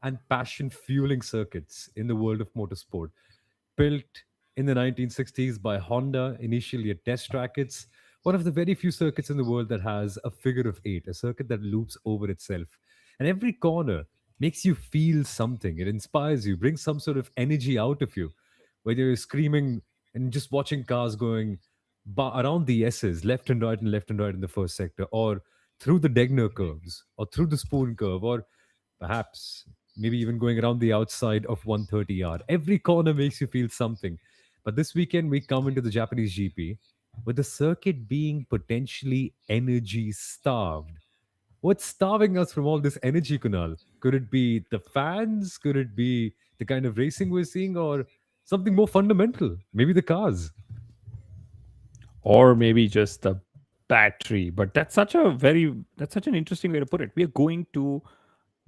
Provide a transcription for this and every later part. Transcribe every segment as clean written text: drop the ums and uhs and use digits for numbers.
and passion fueling circuits in the world of motorsport. Built in the 1960s by Honda, initially a test track, it's one of the very few circuits in the world that has a figure of eight, a circuit that loops over itself. And every corner makes you feel something. It inspires you, brings some sort of energy out of you, whether you're screaming and just watching cars going around the S's, left and right and left and right in the first sector, or through the Degner curves, or through the spoon curve, or perhaps maybe even going around the outside of 130 yard. Every corner makes you feel something. But this weekend, we come into the Japanese GP with the circuit being potentially energy starved. What's starving us from all this energy, Kunal? Could it be the fans? Could it be the kind of racing we're seeing? Or something more fundamental? Maybe the cars? Or maybe just the battery. But that's such an interesting way to put it. We are going to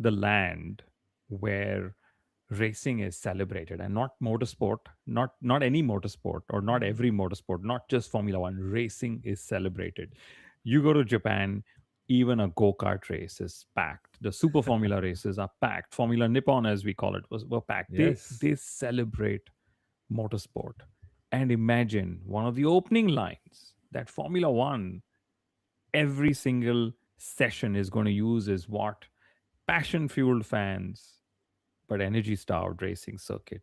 the land where racing is celebrated, and not motorsport, not any motorsport, or not every motorsport, not just Formula 1. Racing is celebrated. You go to Japan, even a go-kart race is packed. The super formula races are packed. Formula Nippon, as we call it, were packed. Yes. They celebrate motorsport. And imagine one of the opening lines that Formula 1 every single session is going to use is what? Passion fueled fans, but energy starved racing circuit.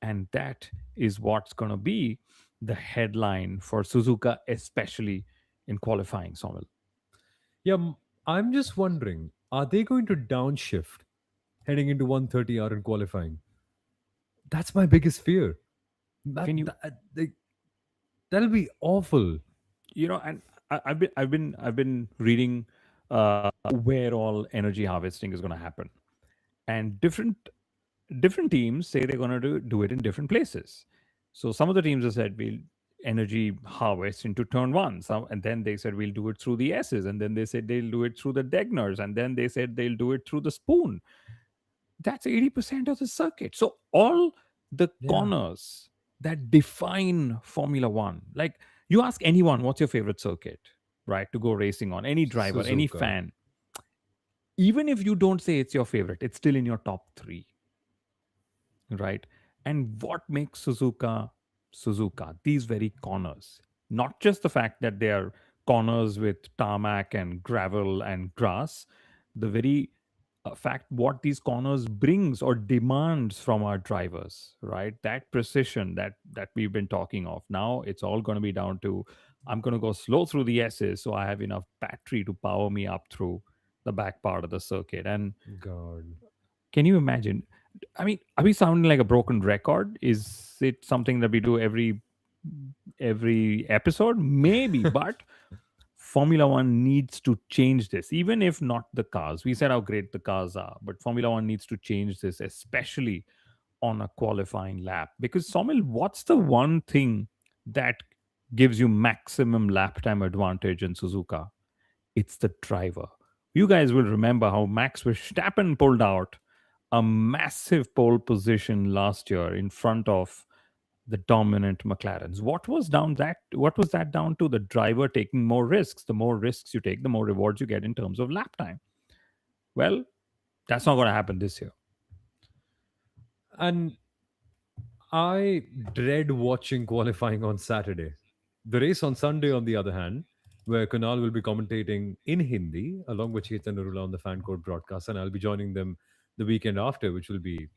And that is what's going to be the headline for Suzuka, especially in qualifying, Soumil. Yeah, I'm just wondering, are they going to downshift heading into 130R in qualifying? That's my biggest fear. That, Can you, that that'll be awful. and I've been reading where all energy harvesting is going to happen, and different teams say they're going to do it in different places. So some of the teams have said we'll energy harvest into turn one, and then they said we'll do it through the S's, and then they said they'll do it through the Degners, and then they said they'll do it through the spoon. That's 80% of the circuit. So all the Yeah. corners that define Formula One, like you ask anyone, what's your favorite circuit, right, to go racing on? Any driver, any Suzuka. fan, even if you don't say it's your favorite, it's still in your top three, right? And what makes Suzuka? These very corners, not just the fact that they are corners with tarmac and gravel and grass, the very fact what these corners brings or demands from our drivers, right? That precision that we've been talking of. Now it's all going to be down to I'm going to go slow through the S's so I have enough battery to power me up through the back part of the circuit. And God. can you imagine? I mean, are we sounding like a broken record? Is it something that we do every episode? Maybe, but Formula One needs to change this, even if not the cars. We said how great the cars are, but Formula One needs to change this, especially on a qualifying lap. Because Somil, what's the one thing that gives you maximum lap time advantage in Suzuka? It's the driver. You guys will remember how Max Verstappen pulled out a massive pole position last year in front of the dominant McLarens. What was that down to? The driver taking more risks. The more risks you take, the more rewards you get in terms of lap time. Well, that's not going to happen this year. And I dread watching qualifying on Saturday. The race on Sunday, on the other hand, where Kunal will be commentating in Hindi along with Chetan Arula on the fan code broadcast, and I'll be joining them the weekend after, which will be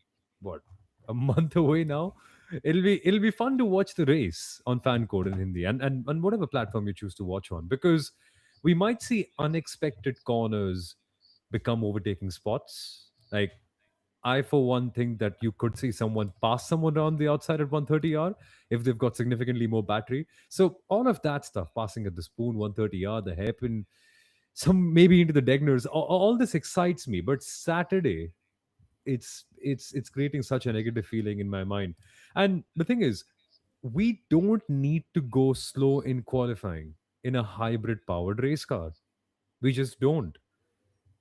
what, a month away now. It'll be fun to watch the race on fan code in Hindi and whatever platform you choose to watch on, because we might see unexpected corners become overtaking spots. Like, I, for one, think that you could see someone pass someone on the outside at 130R if they've got significantly more battery. So all of that stuff, passing at the spoon, 130R, the hairpin, some maybe into the Degners, all this excites me. But Saturday, it's creating such a negative feeling in my mind. And the thing is, we don't need to go slow in qualifying in a hybrid powered race car. We just don't.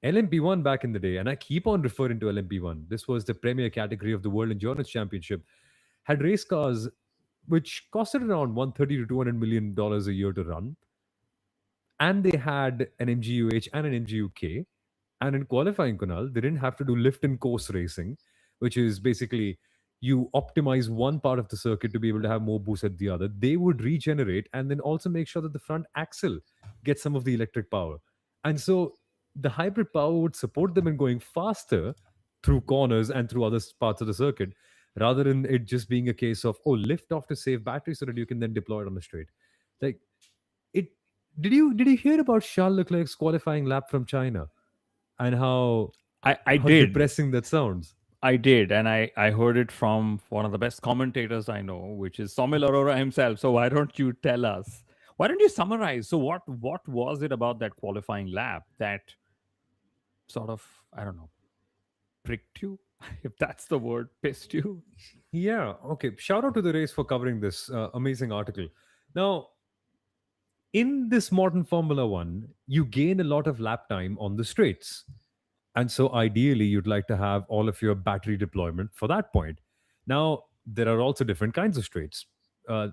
LMP1 back in the day, and I keep on referring to LMP1, this was the premier category of the World Endurance Championship, had race cars which costed around 130 to $200 million a year to run. And they had an MGUH and an MGUK. And in qualifying, Kunal, they didn't have to do lift and course racing, which is basically you optimize one part of the circuit to be able to have more boost at the other. They would regenerate and then also make sure that the front axle gets some of the electric power. And so the hybrid power would support them in going faster through corners and through other parts of the circuit, rather than it just being a case of, oh, lift off to save battery so that you can then deploy it on the straight. Like it did you hear about Charles Leclerc's qualifying lap from China and I how did. depressing that sounds? I did, and I heard it from one of the best commentators I know, which is Soumil Arora himself. So why don't you tell us? Why don't you summarize? So what was it about that qualifying lap that sort of, I don't know, pricked you, if that's the word, pissed you? Yeah, okay. Shout out to the race for covering this amazing article. Now, in this modern Formula One, you gain a lot of lap time on the straights. And so ideally, you'd like to have all of your battery deployment for that point. Now, there are also different kinds of straights. A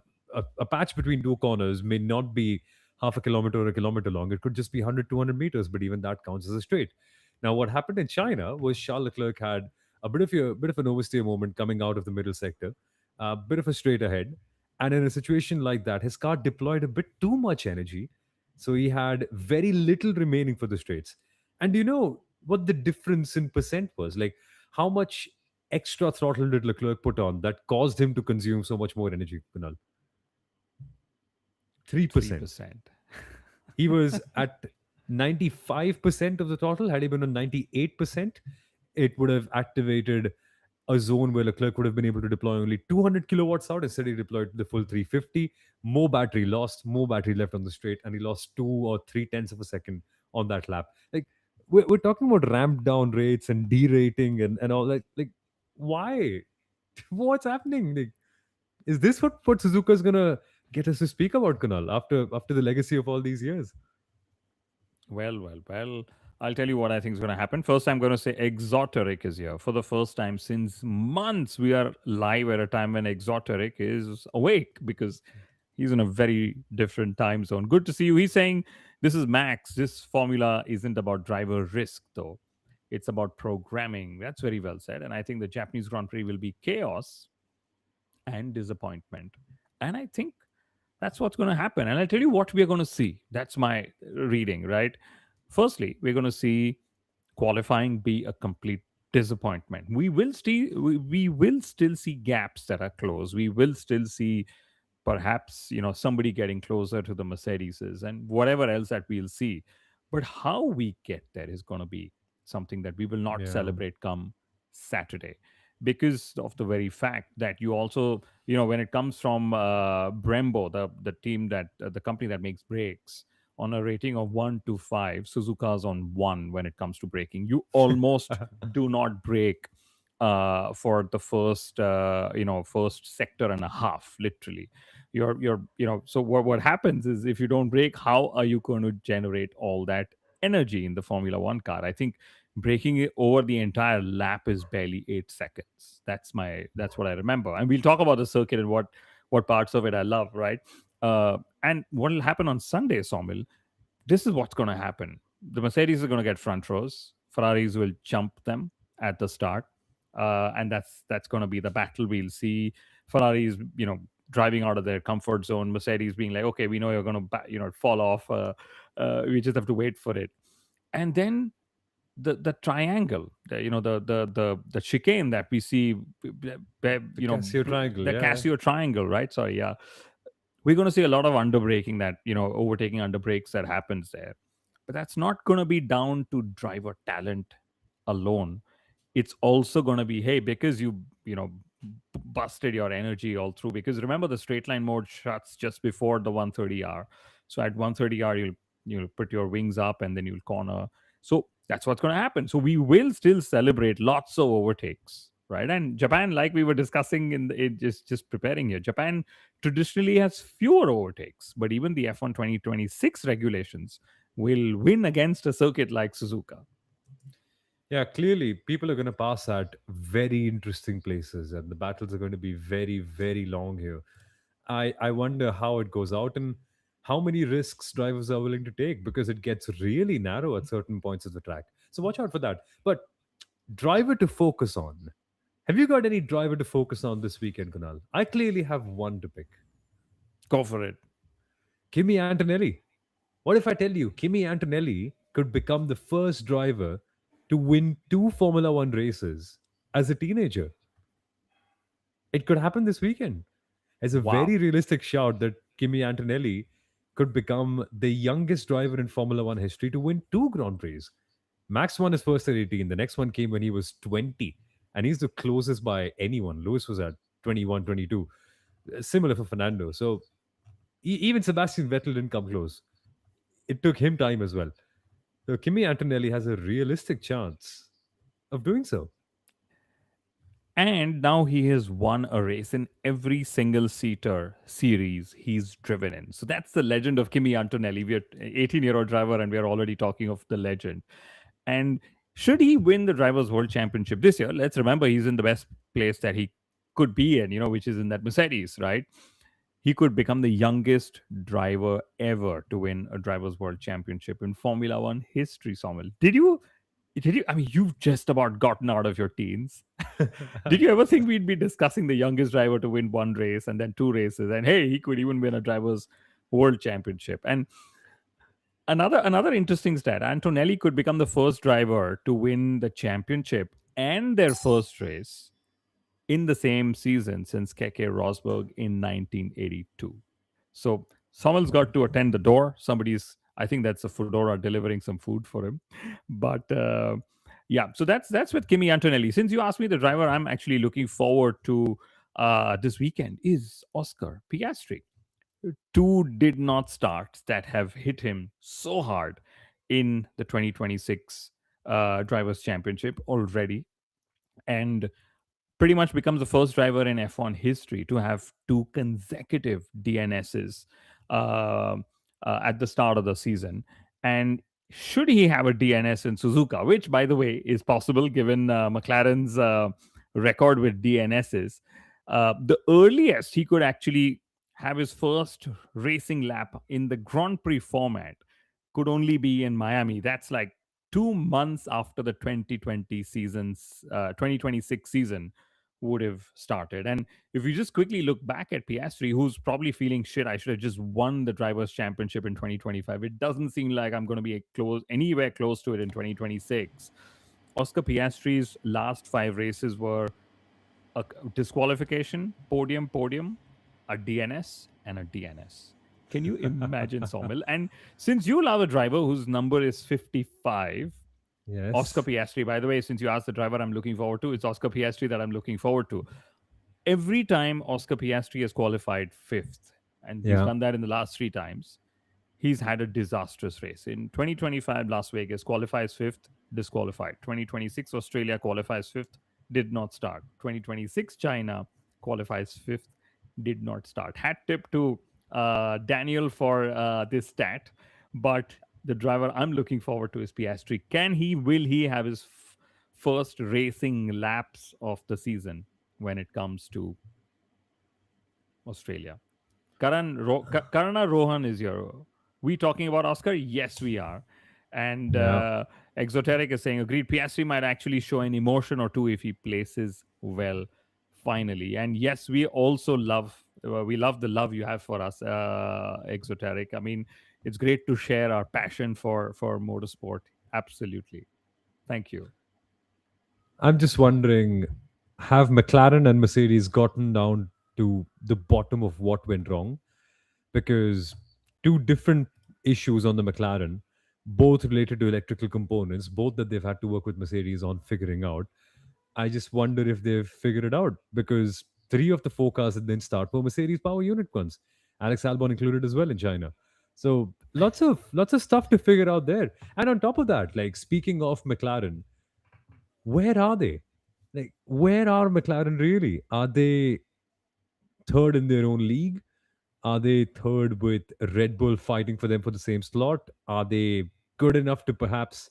patch between two corners may not be half a kilometer or a kilometer long. It could just be 100, 200 meters, but even that counts as a straight. Now, what happened in China was Charles Leclerc had a bit of an oversteer moment coming out of the middle sector, a bit of a straight ahead. And in a situation like that, his car deployed a bit too much energy. So he had very little remaining for the straights. And do you know what the difference in percent was? Like, how much extra throttle did Leclerc put on that caused him to consume so much more energy, Kunal? 3%. 3%. He was at 95% of the throttle. Had he been on 98%, it would have activated a zone where Leclerc would have been able to deploy only 200 kilowatts out. Instead, he deployed the full 350. More battery lost, more battery left on the straight, and he lost 2 or 3 tenths of a second on that lap. Like, we're talking about ramp down rates and derating and all that. Like, why? What's happening? Like, is this what Suzuka is gonna get us to speak about, Kunal, after the legacy of all these years? Well. I'll tell you what I think is going to happen. First, I'm going to say Exoteric is here. For the first time since months, we are live at a time when Exoteric is awake because he's in a very different time zone. Good to see you. He's saying, this is Max. This formula isn't about driver risk, though. It's about programming. That's very well said. And I think the Japanese Grand Prix will be chaos and disappointment. And I think that's what's going to happen. And I'll tell you what we are going to see. That's my reading, right? Firstly, we're going to see qualifying be a complete disappointment. We will still see gaps that are closed. We will still see perhaps somebody getting closer to the Mercedeses and whatever else that we'll see. But how we get there is going to be something that we will not Yeah. celebrate come Saturday, because of the very fact that you also, when it comes from Brembo, the team that the company that makes brakes, on a rating of 1 to 5, Suzuka's on 1 when it comes to braking. You almost do not brake for the first sector and a half, literally. So what happens is, if you don't brake, how are you going to generate all that energy in the Formula One car? I think breaking it over the entire lap is barely 8 seconds. That's what I remember. And we'll talk about the circuit and what parts of it I love, right? And what will happen on Sunday, Somil? This is what's going to happen. The Mercedes are going to get front rows. Ferraris will jump them at the start, and that's going to be the battle we'll see. Ferraris, driving out of their comfort zone. Mercedes being like, okay, we know you're going to, fall off. We just have to wait for it. And then the triangle, the chicane that we see, The Casio triangle, the yeah. Casio triangle, right? Sorry, yeah, we're going to see a lot of underbraking, that overtaking underbrakes that happens there. But that's not going to be down to driver talent alone. It's also going to be, hey, because busted your energy all through, because remember, the straight line mode shuts just before the 130R. So at 130R, you'll put your wings up and then you'll corner. So that's what's going to happen. So we will still celebrate lots of overtakes, right? And Japan, like we were discussing just preparing here, Japan traditionally has fewer overtakes, but even the F1 2026 regulations will win against a circuit like Suzuka. Yeah, clearly people are going to pass at very interesting places, and the battles are going to be very, very long here. I wonder how it goes out and how many risks drivers are willing to take, because it gets really narrow at certain points of the track. So watch out for that. But driver to focus on. Have you got any driver to focus on this weekend, Kunal? I clearly have one to pick. Go for it. Kimi Antonelli. What if I tell you Kimi Antonelli could become the first driver to win two Formula One races as a teenager? It could happen this weekend. It's a Wow. very realistic shout that Kimi Antonelli could become the youngest driver in Formula One history to win two Grand Prix. Max won his first at 18. The next one came when he was 20. And he's the closest by anyone. Lewis was at 21, 22. Similar for Fernando. So even Sebastian Vettel didn't come close. It took him time as well. So Kimi Antonelli has a realistic chance of doing so. And now he has won a race in every single seater series he's driven in. So that's the legend of Kimi Antonelli. We're 18-year-old driver and we're already talking of the legend. And should he win the Drivers' World Championship this year, let's remember he's in the best place that he could be in, which is in that Mercedes, right? He could become the youngest driver ever to win a Drivers' World Championship in Formula One history, Soumil. Did you? I mean, you've just about gotten out of your teens. Did you ever think we'd be discussing the youngest driver to win one race and then two races? And hey, he could even win a Drivers' World Championship. And another interesting stat: Antonelli could become the first driver to win the championship and their first race in the same season since Keke Rosberg in 1982. So someone's got to attend the door. I think that's a Fedora delivering some food for him. But yeah, so that's with Kimi Antonelli. Since you asked me the driver, I'm actually looking forward to this weekend is Oscar Piastri. Two did not starts that have hit him so hard in the 2026 Drivers' Championship already. And pretty much becomes the first driver in F1 history to have two consecutive DNSs uh, at the start of the season. And should he have a DNS in Suzuka, which, by the way, is possible given McLaren's record with DNSs, the earliest he could actually have his first racing lap in the Grand Prix format could only be in Miami. That's like 2 months after the 2026 season would have started. And if you just quickly look back at Piastri, who's probably feeling shit, I should have just won the drivers' championship in 2025. It doesn't seem like I'm going to be anywhere close to it in 2026. Oscar Piastri's last five races were a disqualification, podium, a DNS, and a DNS. Can you imagine, Somil? And since you love a driver whose number is 55, Oscar Yes. Piastri, by the way, since you asked the driver I'm looking forward to, it's Oscar Piastri that I'm looking forward to. Every time Oscar Piastri has qualified fifth, and he's Yeah. done that in the last three times, he's had a disastrous race. In 2025, Las Vegas qualifies fifth, disqualified. 2026, Australia qualifies fifth, did not start. 2026, China qualifies fifth, did not start. Hat tip to Daniel for this stat, but the driver I'm looking forward to is Piastri. Will he have his first racing laps of the season when it comes to Australia? Karana Rohan is here. We talking about Oscar? Yes, we are. And Yeah. Exoteric is saying, agreed. Piastri might actually show an emotion or two if he places well finally. And yes, we love the love you have for us, Exoteric. I mean, it's great to share our passion for motorsport. Absolutely. Thank you. I'm just wondering, have McLaren and Mercedes gotten down to the bottom of what went wrong? Because two different issues on the McLaren, both related to electrical components, both that they've had to work with Mercedes on figuring out. I just wonder if they've figured it out because three of the four cars that didn't start were Mercedes power unit ones, Alex Albon included as well in China. So lots of stuff to figure out there. And on top of that, like speaking of McLaren, where are they? Like, where are McLaren really? Are they third in their own league? Are they third with Red Bull fighting for them for the same slot? Are they good enough to perhaps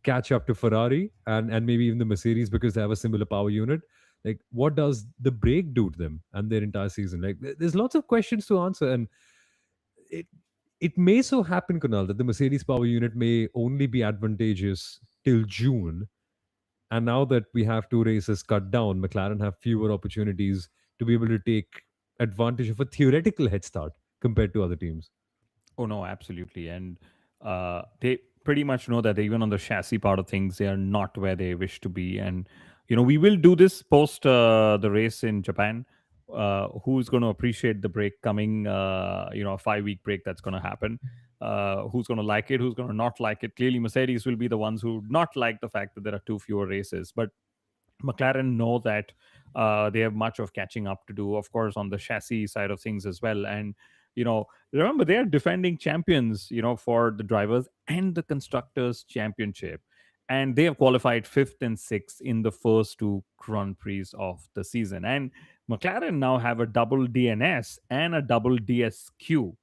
catch up to Ferrari and maybe even the Mercedes because they have a similar power unit? Like, what does the brake do to them and their entire season? Like, there's lots of questions to answer, and it it may so happen, Kunal, that the Mercedes power unit may only be advantageous till June. And now that we have two races cut down, McLaren have fewer opportunities to be able to take advantage of a theoretical head start compared to other teams. Oh no, absolutely, and they pretty much know that even on the chassis part of things, they are not where they wish to be. And we will do this post the race in Japan. Who's going to appreciate the break coming? A 5 week break that's going to happen. Who's going to like it? Who's going to not like it? Clearly, Mercedes will be the ones who not like the fact that there are two fewer races, but McLaren know that they have much of catching up to do, of course, on the chassis side of things as well. And remember they are defending champions, for the drivers and the constructors championship, and they have qualified fifth and sixth in the first two Grand Prix of the season. And McLaren now have a double DNS and a double DSQ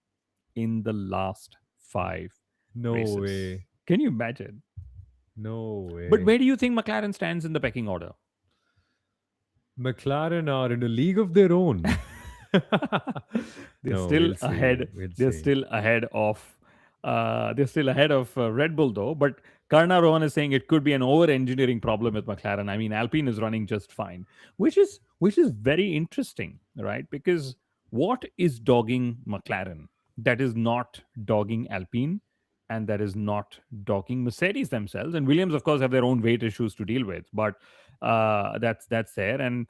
in the last five No races. way. Can you imagine? No But way. where do you think McLaren stands in the pecking order? McLaren are in a league of their own. they're No, still we'll see. ahead. We'll They're see. still ahead of. Red Bull though. But Karna Rohan is saying it could be an over-engineering problem with McLaren. I mean, Alpine is running just fine, which is very interesting, right? Because what is dogging McLaren that is not dogging Alpine, and that is not dogging Mercedes themselves. And Williams, of course, have their own weight issues to deal with, but that's there. And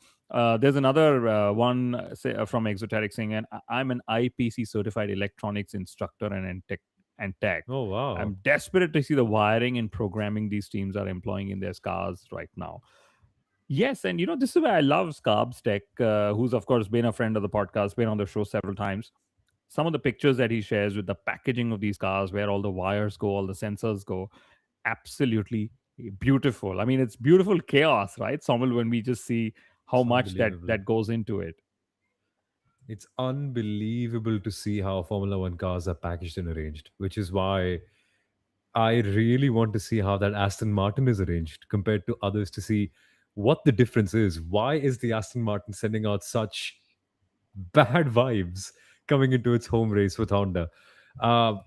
there's another one from Exoteric saying, and I'm an IPC certified electronics instructor and tech. Oh, wow. I'm desperate to see the wiring and programming these teams are employing in their cars right now. Yes, and this is where I love Scarbs Tech, who's of course been a friend of the podcast, been on the show several times. Some of the pictures that he shares with the packaging of these cars, where all the wires go, all the sensors go, absolutely beautiful. I mean, it's beautiful chaos, right, Soumil, when we just see how It's much that unbelievable. that goes into it. It's unbelievable to see how Formula One cars are packaged and arranged, which is why I really want to see how that Aston Martin is arranged compared to others to see what the difference is. Why is the Aston Martin sending out such bad vibes coming into its home race with Honda?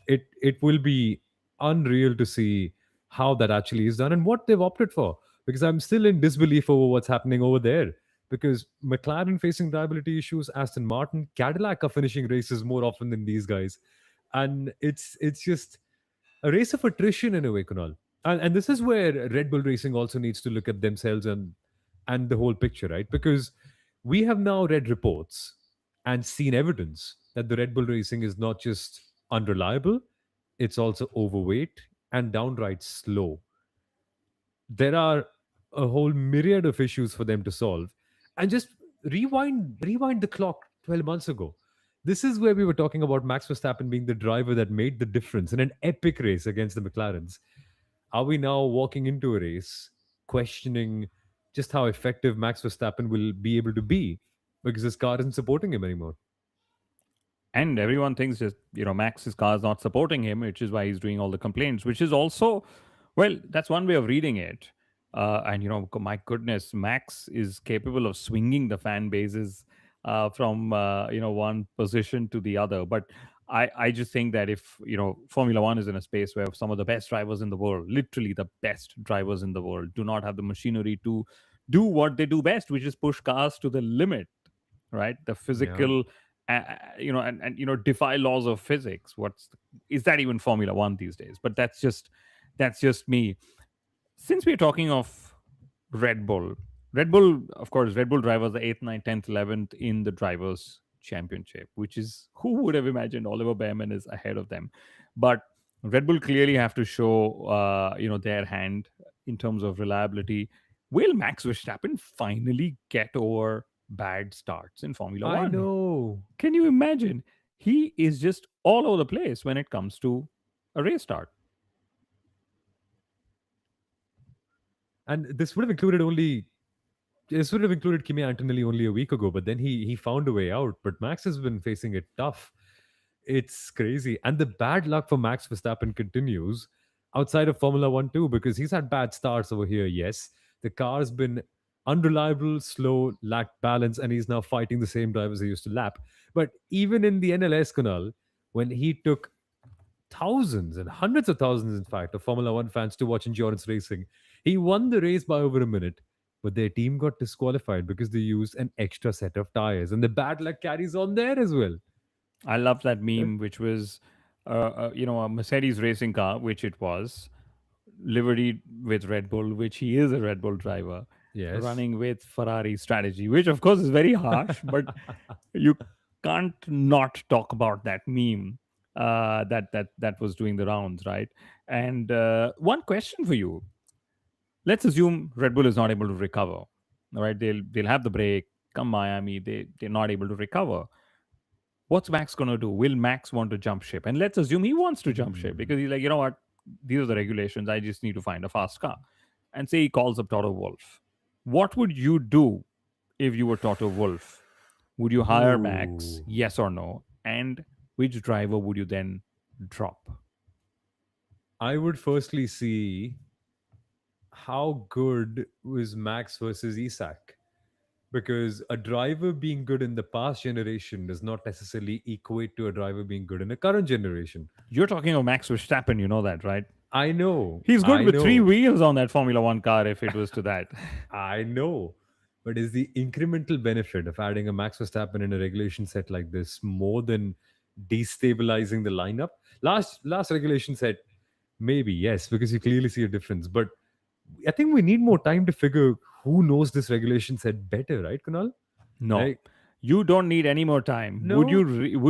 It will be unreal to see how that actually is done and what they've opted for. Because I'm still in disbelief over what's happening over there. Because McLaren facing reliability issues, Aston Martin, Cadillac are finishing races more often than these guys, and it's just a race of attrition in a way, Kunal. And this is where Red Bull Racing also needs to look at themselves and the whole picture, right? Because we have now read reports and seen evidence that the Red Bull Racing is not just unreliable, it's also overweight and downright slow. There are a whole myriad of issues for them to solve. And just rewind the clock 12 months ago. This is where we were talking about Max Verstappen being the driver that made the difference in an epic race against the McLarens. Are we now walking into a race questioning just how effective Max Verstappen will be able to be because his car isn't supporting him anymore? And everyone thinks just Max's car is not supporting him, which is why he's doing all the complaints, which is also, well, that's one way of reading it. And my goodness, Max is capable of swinging the fan bases from one position to the other. But I just think that if Formula One is in a space where some of the best drivers in the world, literally the best drivers in the world, do not have the machinery to do what they do best, which is push cars to the limit, right? The Yeah. physical, and defy laws of physics. Is that even Formula One these days? But that's just me. Since we're talking of Red Bull, of course, Red Bull drivers are 8th, 9th, 10th, 11th in the drivers' championship, which is, who would have imagined Oliver Behrman is ahead of them. But Red Bull clearly have to show, their hand in terms of reliability. Will Max Verstappen finally get over bad starts in Formula I One? know. Can you imagine? He is just all over the place when it comes to a race start. And this would have included Kimi Antonelli only a week ago, but then he found a way out. But Max has been facing it tough. It's crazy. And the bad luck for Max Verstappen continues outside of Formula One too, because he's had bad starts over here, yes. The car's been unreliable, slow, lacked balance, and he's now fighting the same drivers he used to lap. But even in the NLS, Kunal, when he took thousands and hundreds of thousands, in fact, of Formula One fans to watch endurance racing. He won the race by over a minute, but their team got disqualified because they used an extra set of tires, and the bad luck carries on there as well. I love that Uh, meme, which was, a Mercedes racing car, which it was, liveried with Red Bull, which he is a Red Bull driver, yes. running with Ferrari strategy, which of course is very harsh, but you can't not talk about that meme that was doing the rounds, right? And one question for you: let's assume Red Bull is not able to recover. All right, they'll have the break. Come Miami, they're not able to recover. What's Max gonna do? Will Max want to jump ship? And let's assume he wants to jump ship Hmm. because he's like, you know what, these are the regulations. I just need to find a fast car. And say he calls up Toto Wolff. What would you do if you were Toto Wolff? Would you hire Max? Ooh. Yes or no? And which driver would you then drop? I would firstly see how good was Max versus Isak. Because a driver being good in the past generation does not necessarily equate to a driver being good in the current generation. You're talking of Max Verstappen, you know that, right? I know, He's good I with three know, wheels on that Formula One car if it was to that. I know. But is the incremental benefit of adding a Max Verstappen in a regulation set like this more than destabilizing the lineup? Last regulation set, maybe yes, because you clearly see a difference. But I think we need more time to figure who knows this regulation set better, right, Kunal? No, Like, you don't need any more time. no, Would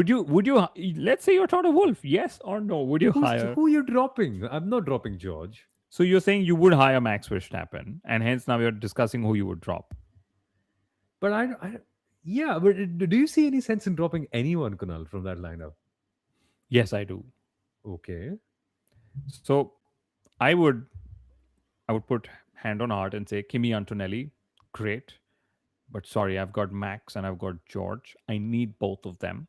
you? Let's say you're Toto Wolf. Yes or no? Would you hire? who you dropping? I'm not dropping George. So you're saying you would hire Max Verstappen, and hence now we're discussing who you would drop. But yeah, but do you see any sense in dropping anyone, Kunal, from that lineup? Yes, I do. Okay. So I would I would put hand on heart and say Kimi Antonelli, great, but sorry, I've got Max and I've got George. I need both of them.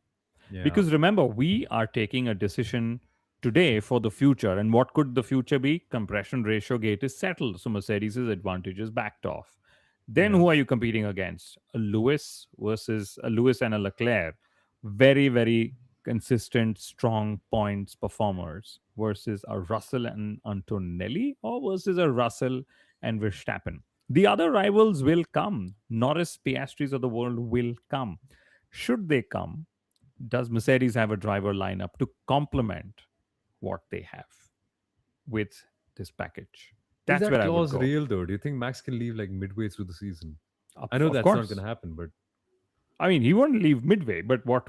Yeah. Because remember, we are taking a decision today for the future. And what could the future be? Compression ratio gate is settled. So Mercedes' advantage is backed off. Then Yeah. who are you competing against? A Lewis versus a Lewis and a Leclerc. Very, very consistent, strong points performers versus a Russell and Antonelli or versus a Russell and Verstappen. The other rivals will come. Norris, Piastris of the world will come. Should they come, does Mercedes have a driver lineup to complement what they have with this package? Is That's that where I would clause go. real though? Do you think Max can leave like midway through the season? I know Of that's not going course. to happen, but I mean, he won't leave midway, but what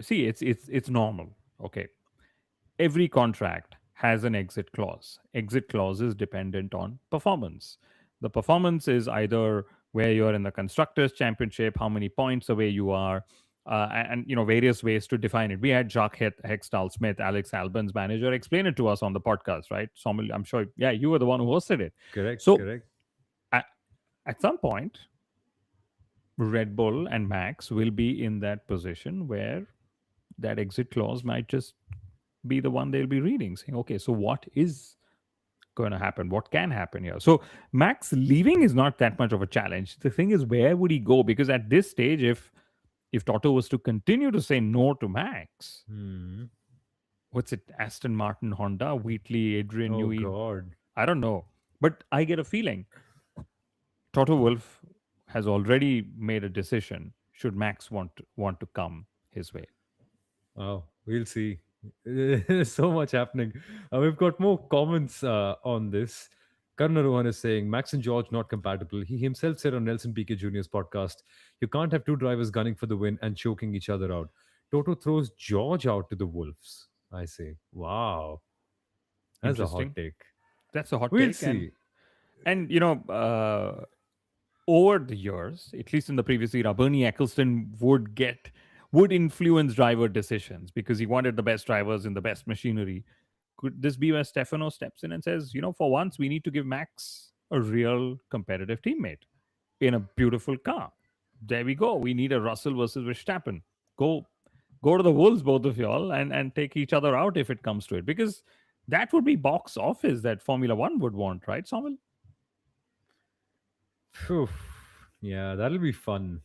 see, it's normal. Okay. Every contract has an exit clause. Exit clause is dependent on performance. The performance is either where you're in the constructors championship, how many points away you are, and various ways to define it. We had Jacques Hextall Smith, Alex Albon's manager, explain it to us on the podcast, right? Soumil, I'm sure, yeah, you were the one who hosted it. correct, So correct. at, at some point, Red Bull and Max will be in that position where that exit clause might just be the one they'll be reading, saying, okay, so what is going to happen? What can happen here? So Max leaving is not that much of a challenge. The thing is, where would he go? Because at this stage, if Toto was to continue to say no to Max, Hmm. what's it? Aston Martin, Honda, Wheatley, Adrian Oh Newey. God. I don't know, but I get a feeling Toto Wolff has already made a decision. Should Max want to come his way? Oh, we'll see. There's so much happening. We've got more comments on this. Karna Rohan is saying Max and George not compatible. He himself said on Nelson Piquet Jr.'s podcast, "You can't have two drivers gunning for the win and choking each other out." Toto throws George out to the wolves. I say, wow, that's a hot Interesting. take. That's a hot We'll take, see. and over the years, at least in the previous era, Bernie Eccleston would influence driver decisions because he wanted the best drivers in the best machinery. Could this be where Stefano steps in and says, for once we need to give Max a real competitive teammate in a beautiful car? There we go. We need a Russell versus Verstappen. Go go to the wolves, both of y'all, and take each other out if it comes to it. Because that would be box office that Formula One would want, right, Soumil? Phew. Yeah, that'll be fun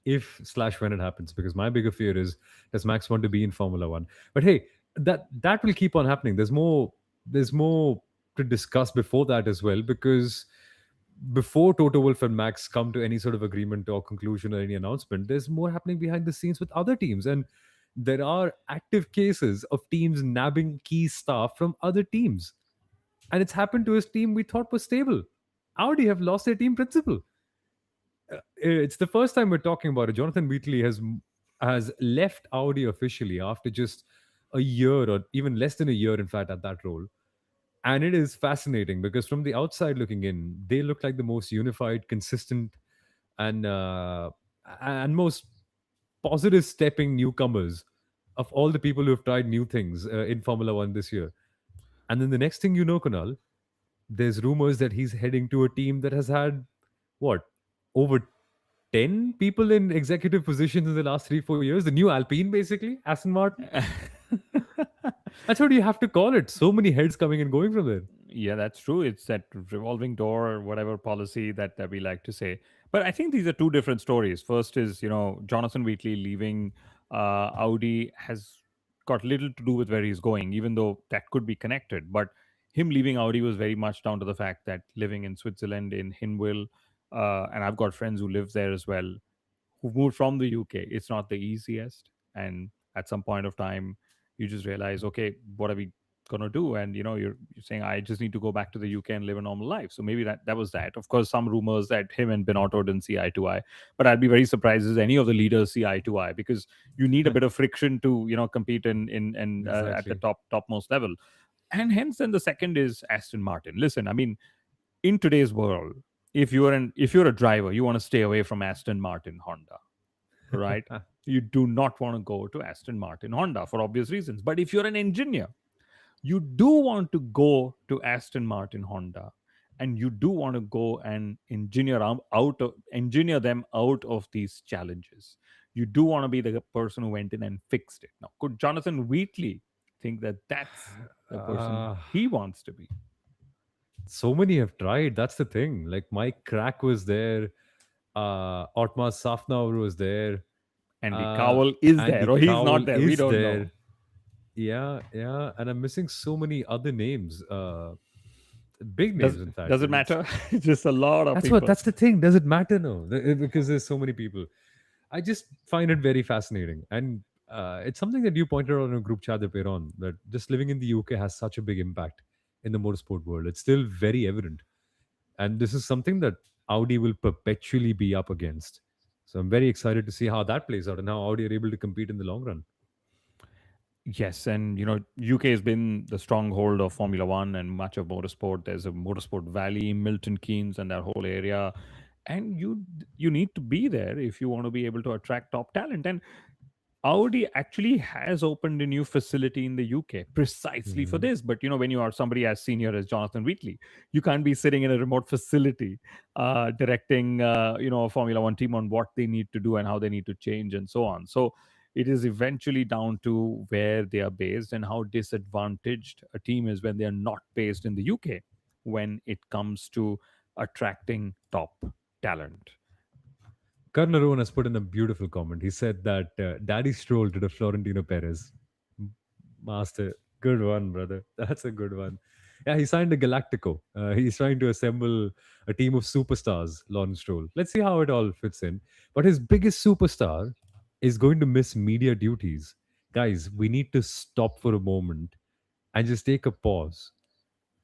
if slash when it happens. Because my bigger fear is, does Max want to be in Formula One? But hey, that will keep on happening. There's more to discuss before that as well, because before Toto Wolff and Max come to any sort of agreement or conclusion or any announcement, there's more happening behind the scenes with other teams. And there are active cases of teams nabbing key staff from other teams. And it's happened to a team we thought was stable. Audi have lost their team principal. It's the first time we're talking about it. Jonathan Wheatley has left Audi officially after just a year, or even less than a year, in fact, at that role. And it is fascinating because from the outside looking in, they look like the most unified, consistent, and most positive stepping newcomers of all the people who have tried new things in Formula One this year. And then the next thing you know, Kunal, there's rumors that he's heading to a team that has had what, over 10 people in executive positions in the last 3-4 years. The new Alpine, basically, Aston Martin. That's what you have to call it. So many heads coming and going from there. Yeah, that's true. It's that revolving door or whatever policy that we like to say. But I think these are two different stories. First is, Jonathan Wheatley leaving Audi has got little to do with where he's going, even though that could be connected. But him leaving Audi was very much down to the fact that living in Switzerland, in Hinwil, and I've got friends who live there as well, who moved from the UK. It's not the easiest. And at some point of time, you just realize, okay, what are we gonna do? And you're saying, I just need to go back to the UK and live a normal life. So maybe that was that. Of course, some rumors that him and Binotto didn't see eye to eye, but I'd be very surprised if any of the leaders see eye to eye, because you need a bit of friction to compete in at the Exactly. topmost level. And hence, then the second is Aston Martin. Listen, I mean, in today's world, if you're a driver, you want to stay away from Aston Martin, Honda, right? You do not want to go to Aston Martin, Honda, for obvious reasons. But if you're an engineer, you do want to go to Aston Martin, Honda, and you do want to go and engineer them out of these challenges. You do want to be the person who went in and fixed it. Now, could Jonathan Wheatley think that that's the person uh, he wants to be? so many have tried. That's the thing. Like Mike Crack was there. Otmar Safnauer was there. Andy Uh, Cowell is Andy there, or he's Cowell not there. We is don't know. there. Yeah, yeah. And I'm missing so many other names. Big Does names, in fact. does it It's matter? Just a lot of that's what people. that's the thing. Does it matter? No, because there's so many people. I just find it very fascinating, and it's something that you pointed out in a group chat that we're on. That just living in the UK has such a big impact in the motorsport world. It's still very evident, and this is something that Audi will perpetually be up against. So I'm very excited to see how that plays out and how Audi are able to compete in the long run. Yes, and UK has been the stronghold of Formula One and much of motorsport. There's a motorsport valley, Milton Keynes, and that whole area, and you need to be there if you want to be able to attract top talent. And Audi actually has opened a new facility in the UK precisely for Hmm. this. But when you are somebody as senior as Jonathan Wheatley, you can't be sitting in a remote facility directing a Formula One team on what they need to do and how they need to change and so on. So it is eventually down to where they are based and how disadvantaged a team is when they are not based in the UK when it comes to attracting top talent. Karnarowan has put in a beautiful comment. He said that Daddy Stroll did a Florentino Perez. Master, good one, brother. That's a good one. Yeah, he signed a Galactico. He's trying to assemble a team of superstars, Lawrence Stroll. Let's see how it all fits in. But his biggest superstar is going to miss media duties. Guys, we need to stop for a moment and just take a pause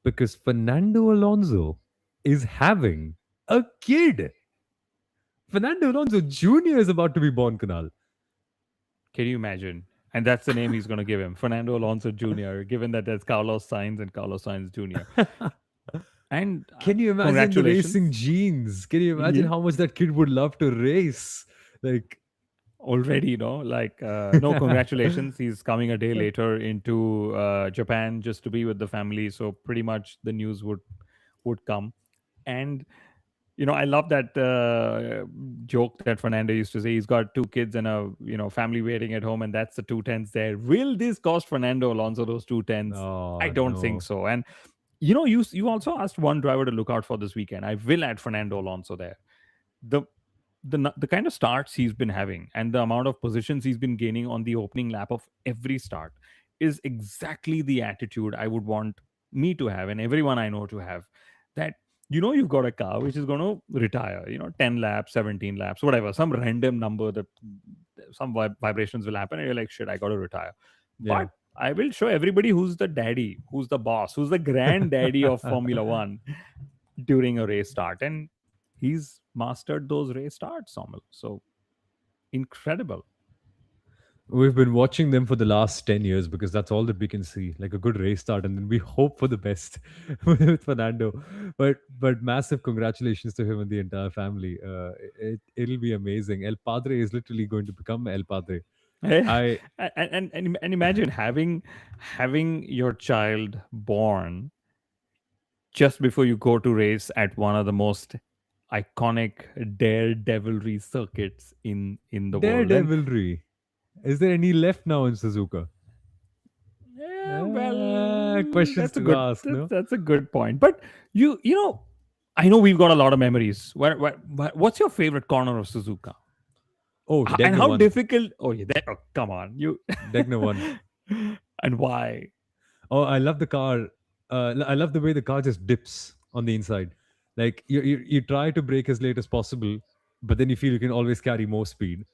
because Fernando Alonso is having a kid. Fernando Alonso Jr. is about to be born, Kunal. Can you imagine? And that's the name he's going to give him, Fernando Alonso Jr., given that there's Carlos Sainz and Carlos Sainz Jr. And Can you imagine the racing congratulations. genes? Can you imagine Yeah. how much that kid would love to race? Like, Already, like, no, congratulations. He's coming a day later into Japan just to be with the family. So pretty much the news would come. And I love that joke that Fernando used to say. He's got two kids and a family waiting at home, and that's the two tens there. Will this cost Fernando Alonso those two tens? I oh don't think no. so. And you also asked one driver to look out for this weekend. I will add Fernando Alonso there. The the kind of starts he's been having and the amount of positions he's been gaining on the opening lap of every start. is exactly the attitude I would want me to have and everyone I know to have. That you've got a car which is going to retire, 10 laps, 17 laps, whatever, some random number that some vibrations will happen and you're like, shit, I got to retire. Yeah. But I will show everybody who's the daddy, who's the boss, who's the granddaddy of Formula One during a race start. And he's mastered those race starts, Somal. So incredible. We've been watching them for the last 10 years because that's all that we can see, like a good race start, and then we hope for the best with Fernando. But massive congratulations to him and the entire family. It'll be amazing. El Padre is literally going to become El Padre. Eh, I and imagine having your child born just before you go to race at one of the most iconic daredevilry circuits in the world. And Daredevilry. Is there any left now in Suzuka? yeah, well, Questions to ask, no? that's a good point. But I know we've got a lot of memories. What's your favorite corner of Suzuka? Oh, And Degna how one. difficult? Oh yeah, come on, you. Degna one. And why? Oh, I love the car. I love the way the car just dips on the inside. Like you try to brake as late as possible, but then you feel you can always carry more speed.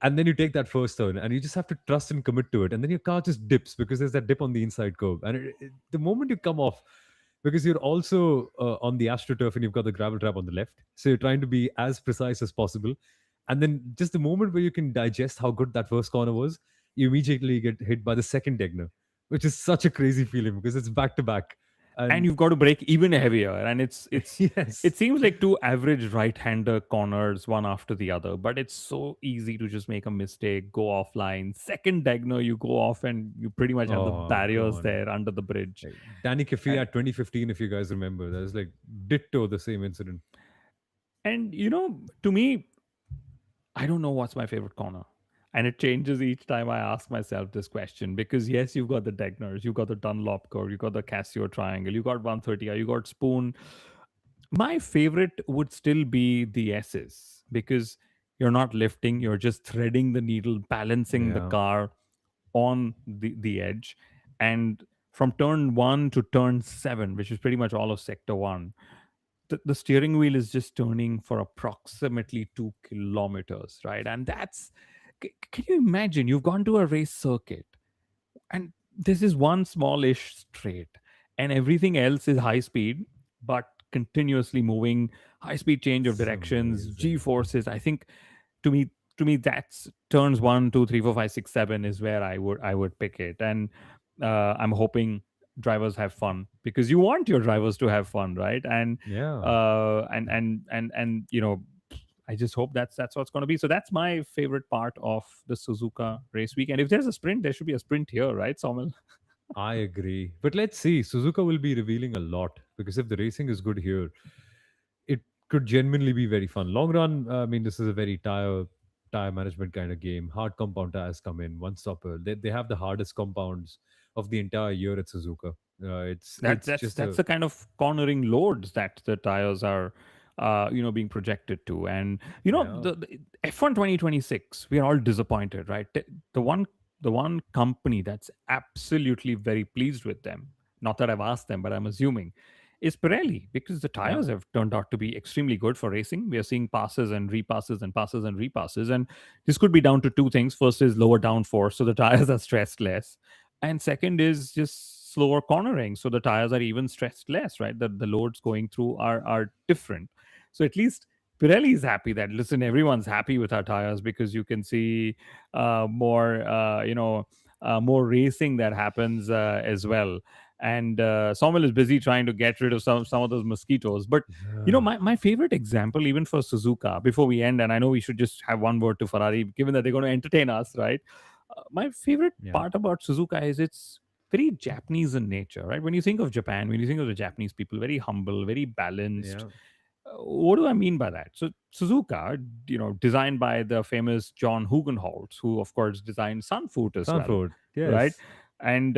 And then you take that first turn, and you just have to trust and commit to it. And then your car just dips because there's that dip on the inside curve. And the moment you come off, because you're also on the astroturf and you've got the gravel trap on the left, so you're trying to be as precise as possible. And then just the moment where you can digest how good that first corner was, you immediately get hit by the second Degner, which is such a crazy feeling because it's back to back. And And you've got to brake even heavier, and yes, it seems like two average right-hander corners one after the other, but it's so easy to just make a mistake, go offline. Second diagonal, you go off and you pretty much have the oh, come barriers on. there under the bridge. Like Danny and Kvyat 2015, if you guys remember, that was like ditto the same incident. and to me, I don't know what's my favorite corner. And it changes each time I ask myself this question, because yes, you've got the Degners, you've got the Dunlop curve, you've got the Casio triangle, you got 130, you got Spoon. My favorite would still be the S's, because you're not lifting, you're just threading the needle, balancing the Yeah. car on the edge. And from turn one to turn seven, which is pretty much all of sector one, the steering wheel is just turning for approximately 2 kilometers, right? And can you imagine? You've gone to a race circuit and this is one smallish straight, and everything else is high speed, but continuously moving, high speed change of It's directions, G amazing. forces. I think to me, that's turns one, two, three, four, five, six, seven is where I would pick it. And I'm hoping drivers have fun, because you want your drivers to have fun, right? And Yeah. I just hope that's what's going to be. So that's my favorite part of the Suzuka race week. And if there's a sprint, there should be a sprint here, right, Somil? I agree. But let's see. Suzuka will be revealing a lot because if the racing is good here, it could genuinely be very fun. Long run, I mean, this is a very tire management kind of game. Hard compound tires come in, one stopper. They have the hardest compounds of the entire year at Suzuka. It's just That's a the kind of cornering loads that the tires are being projected to. And yeah. the F1 2026, we are all disappointed, right? The one company that's absolutely very pleased with them, not that I've asked them, but I'm assuming, is Pirelli, because the Yeah. tires have turned out to be extremely good for racing. We are seeing passes and repasses and passes and repasses, and this could be down to two things. First is lower downforce, so the tires are stressed less, and second is just slower cornering, so the tires are even stressed less, right? The loads going through are different. So at least Pirelli is happy that, listen, everyone's happy with our tires, because you can see more racing that happens as well. And Sommel is busy trying to get rid of some of those mosquitoes. But Yeah. my favorite example, even for Suzuka, before we end, and I know we should just have one word to Ferrari, given that they're going to entertain us, right? My favorite Yeah. part about Suzuka is it's very Japanese in nature, right? When you think of Japan, when you think of the Japanese people, very humble, very balanced. Yeah. What do I mean by that? So Suzuka, designed by the famous John Hugenholtz, who of course designed Sunfoot as well, Sanford. right? Yes. And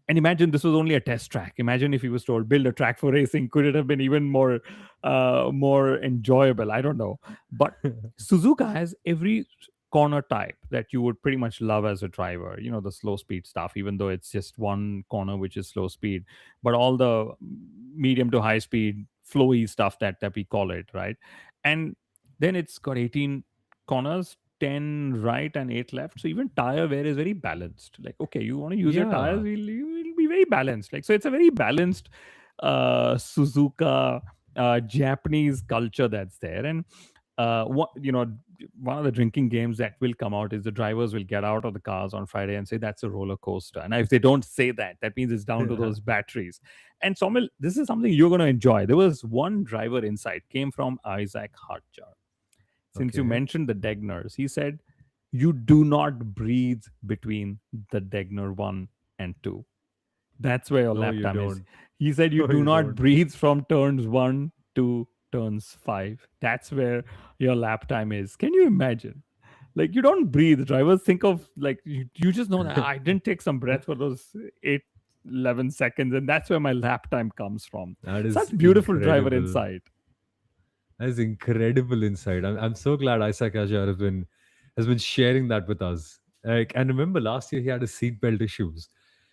and imagine this was only a test track. Imagine if he was told build a track for racing. Could it have been even more enjoyable? I don't know. But Suzuka has corner type that you would pretty much love as a driver. You know, the slow speed stuff, even though it's just one corner which is slow speed, but all the medium to high speed, flowy stuff that we call it, right? And then it's got 18 corners, 10 right and 8 left. So even tire wear is very balanced. Like, okay, you want to use your tires, Yeah. will be very balanced. Like, so it's a very balanced Suzuka Japanese culture that's there. And what you know, one of the drinking games that will come out is the drivers will get out of the cars on Friday and say that's a roller coaster. And if they don't say that, that means it's down to those batteries. And Somil, this is something you're going to enjoy. There was one driver insight came from Isaac Hartjar. Since you Okay. mentioned the Degners, he said you do not breathe between the Degner 1 and 2. That's where your No, lap you time is. don't. He said you No, do you not don't. breathe from turns 1 to turns 5. That's where your lap time is. Can you imagine? Like, you don't breathe. Drivers think of, like, you just know that I didn't take some breath for those 8, 11 seconds, and that's where my lap time comes from. That is Such beautiful driver incredible. insight. That is incredible insight. I'm so glad Isaac Ajar has been sharing that with us. Like, and remember last year he had his seatbelt issues.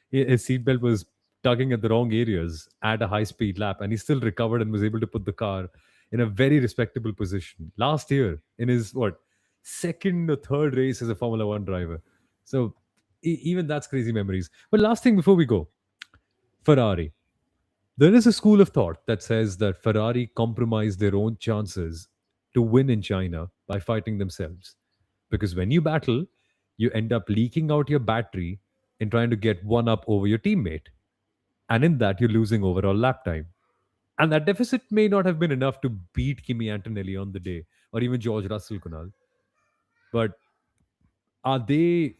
His seatbelt was tugging at the wrong areas at a high speed lap, and he still recovered and was able to put the car in a very respectable position last year in his what second or third race as a Formula One driver. So even that's crazy memories. But last thing before we go, Ferrari. There is a school of thought that says that Ferrari compromised their own chances to win in China by fighting themselves. Because when you battle, you end up leaking out your battery in trying to get one up over your teammate. And in that, you're losing overall lap time. And that deficit may not have been enough to beat Kimi Antonelli on the day, or even George Russell, Kunal. But are they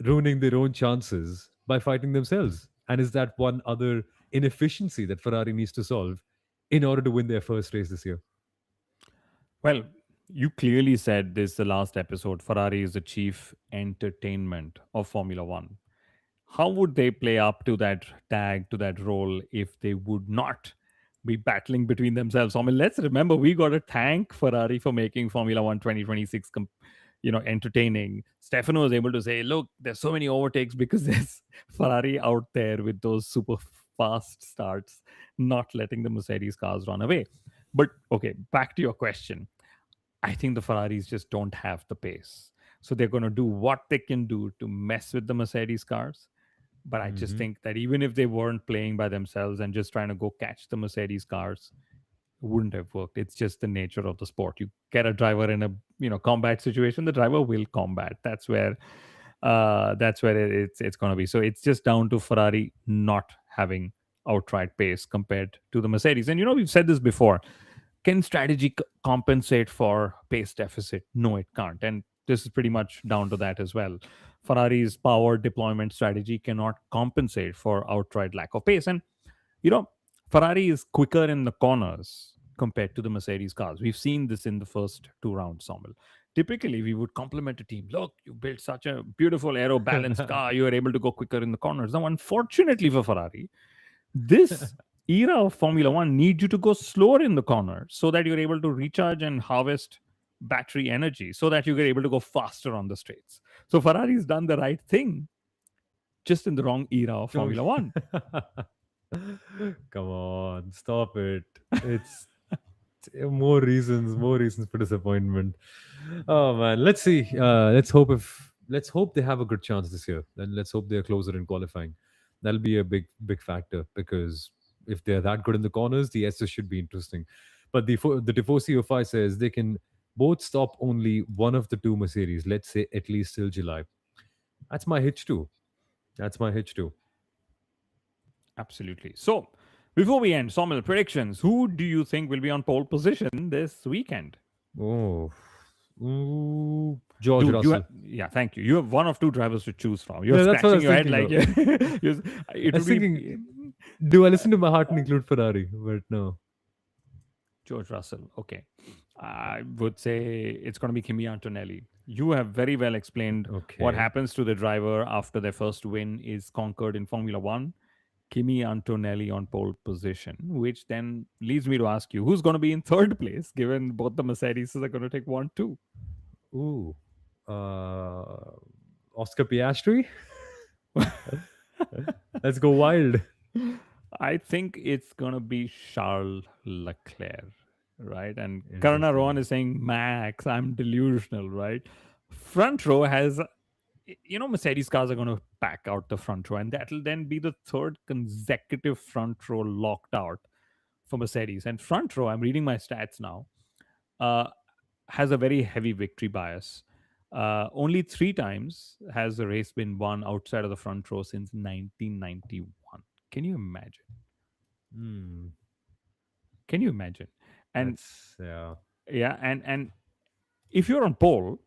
ruining their own chances by fighting themselves? And is that one other inefficiency that Ferrari needs to solve in order to win their first race this year? Well, you clearly said this the last episode. Ferrari is the chief entertainment of Formula One. How would they play up to that tag, to that role, if they would not be battling between themselves? I mean, let's remember we got to thank Ferrari for making Formula One 2026 entertaining. Stefano was able to say, look, there's so many overtakes because there's Ferrari out there with those super fast starts, not letting the Mercedes cars run away. But okay, back to your question. I think the Ferraris just don't have the pace. So they're going to do what they can do to mess with the Mercedes cars. But I just Hmm. think that even if they weren't playing by themselves and just trying to go catch the Mercedes cars, it wouldn't have worked. It's just the nature of the sport. You get a driver in a combat situation, the driver will combat. That's where it's going to be. So it's just down to Ferrari not having outright pace compared to the Mercedes. And we've said this before. Can strategy compensate for pace deficit? No, it can't. And this is pretty much down to that as well. Ferrari's power deployment strategy cannot compensate for outright lack of pace. And you know, Ferrari is quicker in the corners compared to the Mercedes cars. We've seen this in the first 2 rounds, Sommel. Typically, we would compliment a team. Look, you built such a beautiful aero balanced car. You were able to go quicker in the corners. Now, unfortunately for Ferrari, this era of Formula One needs you to go slower in the corner so that you're able to recharge and harvest battery energy so that you're able to go faster on the straights. So Ferrari's done the right thing, just in the wrong era of Oh, Formula One. come on, stop it. It's more reasons for disappointment. Oh man, let's see. Let's hope they have a good chance this year, and let's hope they're closer in qualifying. That'll be a big factor because if they're that good in the corners, the S's should be interesting. But the Tifosi of I says they can both stop only one of the two Mercedes. Let's say at least till July. That's my hitch too. That's my hitch too. Absolutely. So, before we end, Sommel, predictions. Who do you think will be on pole position this weekend? Oh, ooh, George Dude, Russell. yeah, thank you. You have one of two drivers to choose from. You're No, that's what I scratching was your head thinking like of. it I would was thinking, be do I listen to my heart and include Ferrari? But no. George Russell. Okay. I would say it's going to be Kimi Antonelli. You have very well explained what Okay. happens to the driver after their first win is conquered in Formula One. Kimi Antonelli on pole position, which then leads me to ask you who's going to be in third place, given both the Mercedes are going to take 1, 2. Ooh. Uh, Oscar Piastri. Let's go wild. I think it's gonna be Charles Leclerc, right? And Karna Rowan Interesting. is saying, Max, I'm delusional, right? Front row has, Mercedes cars are gonna pack out the front row, and that'll then be the third consecutive front row locked out for Mercedes. And front row, I'm reading my stats now, uh, has a very heavy victory bias. Only three times has the race been won outside of the front row since 1991. Can you imagine? Hmm. Can you imagine? And That's yeah. yeah, and if you're on pole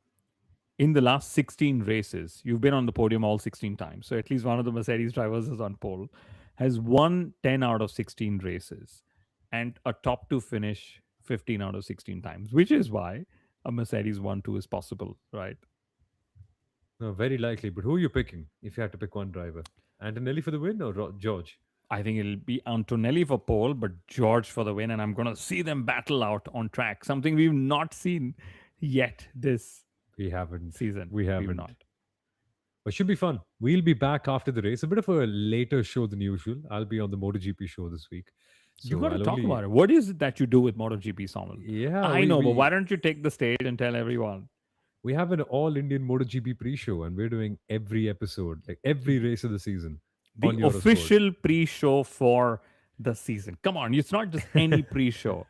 in the last 16 races, you've been on the podium all 16 times. So at least one of the Mercedes drivers is on pole, has won 10 out of 16 races, and a top two finish 15 out of 16 times, which is why a Mercedes 1-2 is possible, right? No, very likely. But who are you picking if you had to pick one driver? Antonelli for the win or George? I think it'll be Antonelli for pole, but George for the win, and I'm going to see them battle out on track. Something we've not seen yet this We haven't. season. We We've haven't. not. But should be fun. We'll be back after the race. A bit of a later show than usual. I'll be on the MotoGP show this week. You So got to I'll talk only about it. What is it that you do with MotoGP, Soumil? yeah, I we know, but we why don't you take the stage and tell everyone we have an all Indian MotoGP pre-show and we're doing every episode, like every race of the season the on Eurosport. official pre-show for the season? Come on, it's not just any pre-show.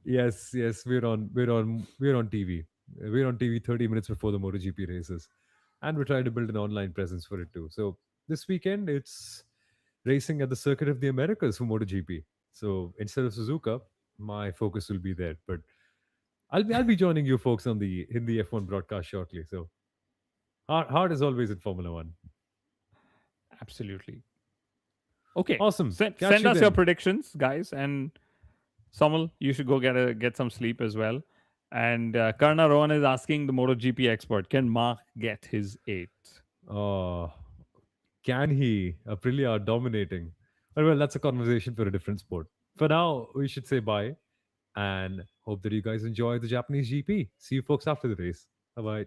Yes, yes, we're on TV. We're on TV 30 minutes before the MotoGP races. And we're trying to build an online presence for it too. So this weekend it's racing at the Circuit of the Americas for MotoGP. So instead of Suzuka, my focus will be there. But I'll be joining you folks on the in the F1 broadcast shortly. So hard as always in Formula One. Absolutely. Okay, Awesome. Catch send you us your then. predictions, guys, and Somal, you should go get some sleep as well. And Karna Rowan is asking the MotoGP expert, can Mark get his eighth? Oh, can he? Aprilia dominating. Well, that's a conversation for a different sport. For now, we should say bye and hope that you guys enjoy the Japanese GP. See you folks after the race. Bye bye.